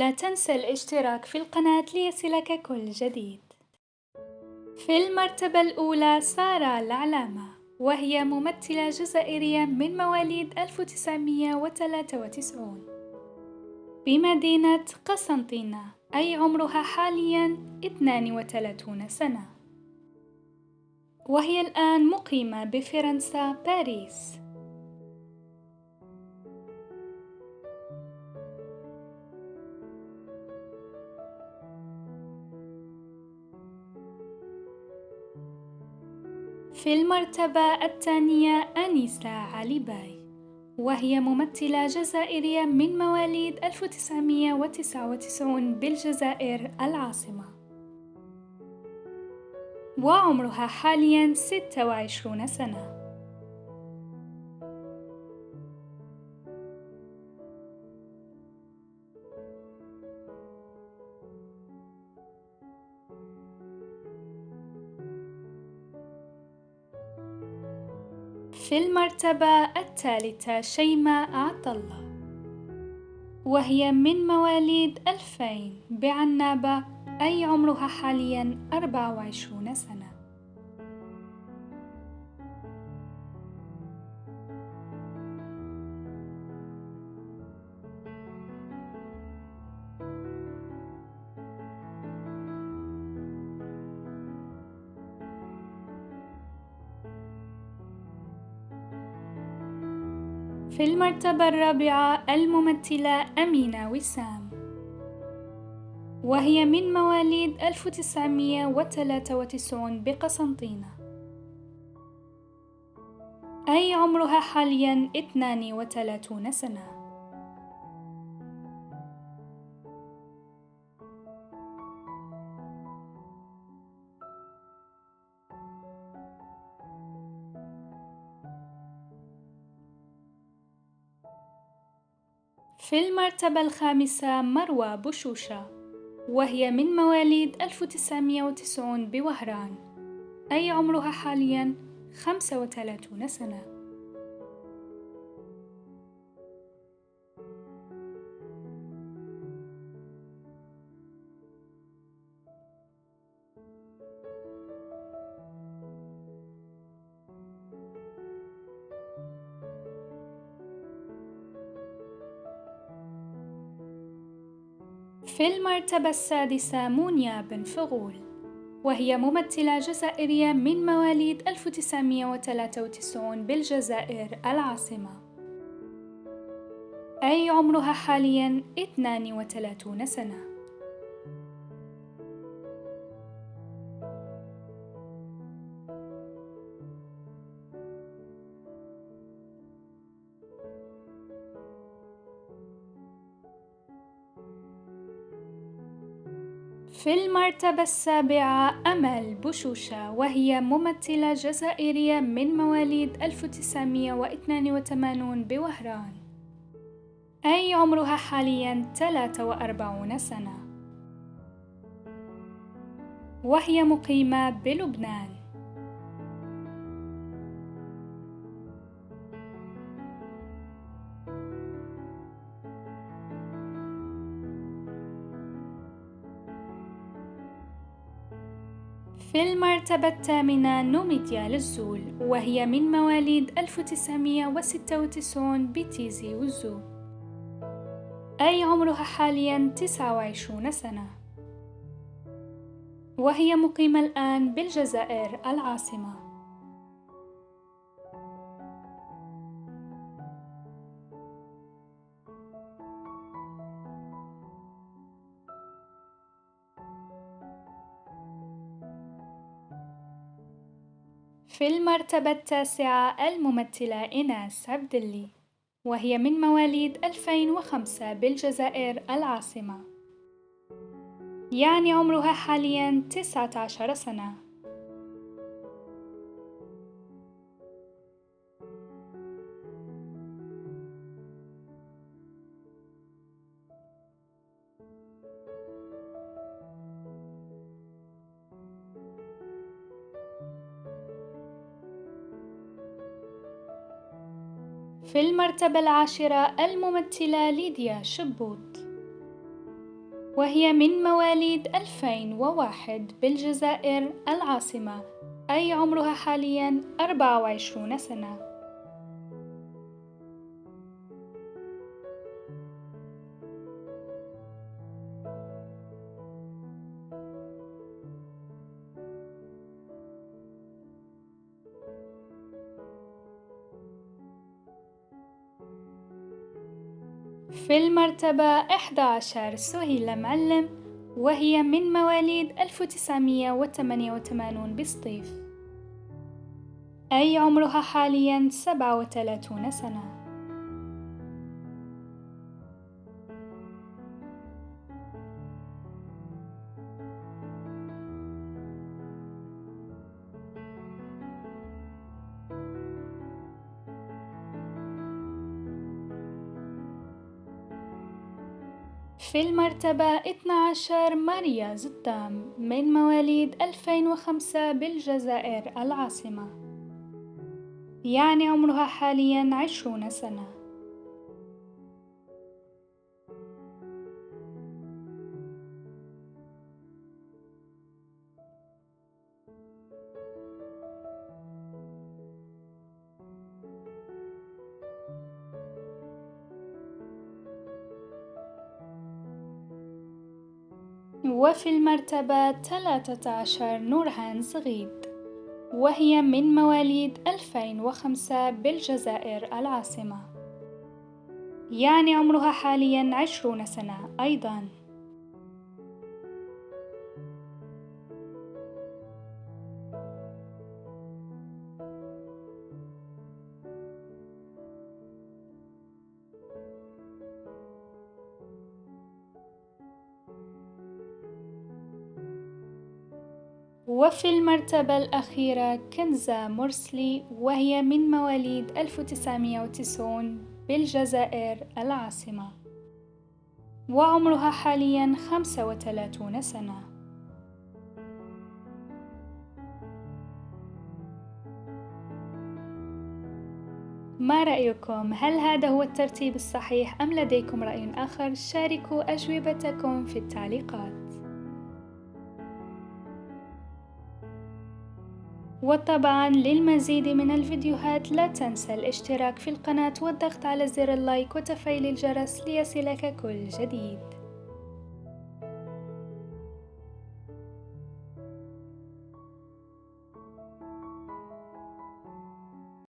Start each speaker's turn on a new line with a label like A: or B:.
A: لا تنسى الاشتراك في القناة ليصلك كل جديد. في المرتبة الأولى سارة العلامة، وهي ممثلة جزائرية من مواليد 1993 بمدينة قسنطينة، أي عمرها حالياً 32 سنة، وهي الآن مقيمة بفرنسا باريس. في المرتبة الثانية أنيسة عليباي، وهي ممثلة جزائرية من مواليد 1999 بالجزائر العاصمة، وعمرها حالياً 26 سنة. في المرتبة الثالثة شيماء عطلة، وهي من مواليد 2000 بعنابة، أي عمرها حالياً 24 سنة. في المرتبة الرابعة الممثلة أمينة وسام، وهي من مواليد 1993 بقسنطينة، أي عمرها حالياً 32 سنة. في المرتبة الخامسة مروى بشوشة، وهي من مواليد 1990 بوهران، أي عمرها حالياً 35 سنة. في المرتبة السادسة مونيا بن فغول، وهي ممثلة جزائرية من مواليد 1993 بالجزائر العاصمة، أي عمرها حالياً 32 سنة. في المرتبة السابعة أمل بشوشة، وهي ممثلة جزائرية من مواليد 1982 بوهران، أي عمرها حالياً 43 سنة، وهي مقيمة بلبنان. في المرتبة الثامنة نوميديا للزول، وهي من مواليد 1996 بتيزي وزو، أي عمرها حالياً 29 سنة، وهي مقيمة الآن بالجزائر العاصمة. في المرتبة التاسعة الممثلة إيناس عبدلي، وهي من مواليد 2005 بالجزائر العاصمة، يعني عمرها حالياً 19 سنة. في المرتبة العاشرة الممثلة ليديا شبوت، وهي من مواليد 2001 بالجزائر العاصمة، أي عمرها حالياً 24 سنة. في المرتبة 11 سهيلة معلم، وهي من مواليد 1988 بسطيف، أي عمرها حالياً 37 سنة. في المرتبة 12 ماريا زتام من مواليد 2005 بالجزائر العاصمة، يعني عمرها حالياً 20 سنة. وفي المرتبة 13 نورهان صغيد، وهي من مواليد 2005 بالجزائر العاصمة، يعني عمرها حالياً 20 سنة أيضاً. وفي المرتبة الأخيرة كنزة مرسلي، وهي من مواليد 1990 بالجزائر العاصمة، وعمرها حالياً 35 سنة. ما رأيكم؟ هل هذا هو الترتيب الصحيح أم لديكم رأي آخر؟ شاركوا أجوبتكم في التعليقات. وطبعاً للمزيد من الفيديوهات لا تنسى الاشتراك في القناة والضغط على زر اللايك وتفعيل الجرس ليصلك كل جديد.